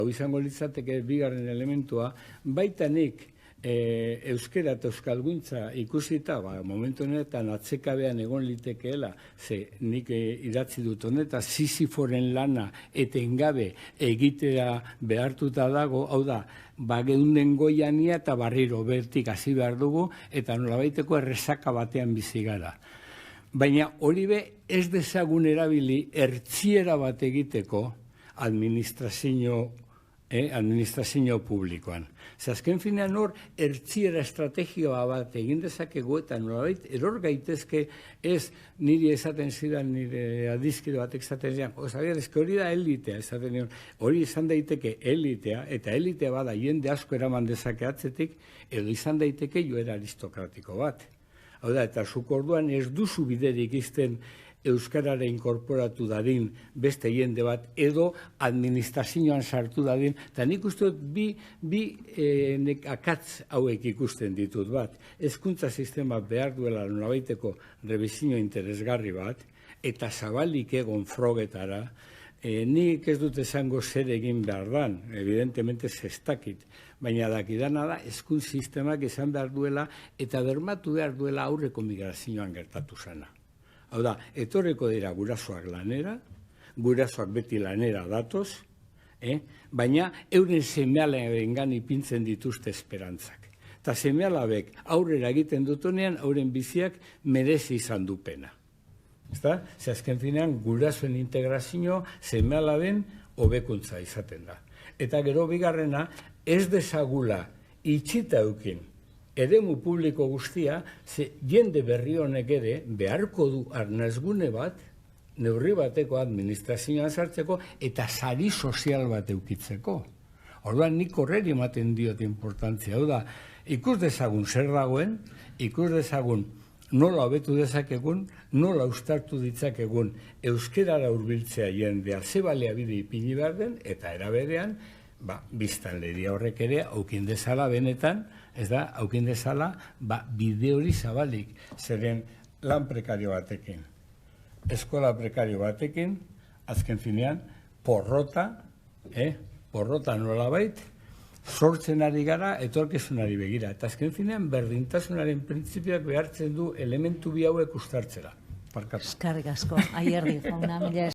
Hau izango litzateke bigarren elementua, baita nik euskera eta euskalguntza ikusita, momentu honetan atzekabean egon litekeela, ze nik idatzi dut honetan, Sisiforen lana etengabe egitea behartuta dago, hau da, geunden goiania eta barriro bertik hasi behar dugu, eta nolabaiteko errezaka batean bizi gara. Baina hori be ez dezagun erabili ertziera bat egiteko administrazio publikoan. Azken finean hor, ertziera estrategioa bat egin dezakegu eta nolabait eror gaitezke ez niri esaten zidan, nire adizkide batek esaten zidan, hori da elitea, esaten zidan, hori izan daiteke elitea, eta elitea bada jende asko eraman dezake atzetik, edo izan daiteke joera aristokratiko bat. Hau da, eta zuk orduan ez duzu biderik izten euskarara inkorporatu dadin beste jende bat, edo administrazioan sartu dadin, eta nik uste dut bi akatz hauek ikusten ditut bat. Hezkuntza sistema behar duela nolabaiteko rebizio interesgarri bat, eta zabalik egon frogetara, nik ez dut esango zer egin behar dan, evidentemente zestakit, baina dakidana da, hezkuntza sistemak izan behar duela, eta bermatu behar duela aurreko migrazioan gertatu zana. Hau da, etorreko dira gurasoak lanera, gurasoak beti lanera datoz, baina euren seme-alabengan ipintzen dituzte esperantzak. Eta seme-alabek aurrera egiten dutonean, auren biziak merezi izan du pena. Ze azken finean, gurasoen integrazio seme-alaben hobekuntza izaten da. Eta gero bigarrena, ez dezagula itxita eukin eremu publiko guztia, ze jende berri honek ere beharko du arnazgune bat, neurri bateko administrazioan sartzeko, eta sari sozial bat eukitzeko. Orduan nik horreri ematen diot importantzia. Hau da, ikus dezagun zer dagoen, ikus dezagun nola hobetu dezakegun, nola ustartu ditzakegun euskerara hurbiltzea jendea ze baliabide ipini behar den, eta eraberean, biztanleria horrek ere aukin dezala benetan, ez da, aukin dezala, bide hori zabalik, zeren lan prekario batekin, eskola prekario batekin, azken finean, porrota nolabait, sortzen ari gara, etorkizunari begira. Eta azken finean, berdintasunaren printzipioak behartzen du elementu bi hauek ustartzera. Eskerrik asko, Ayerdi jauna, mila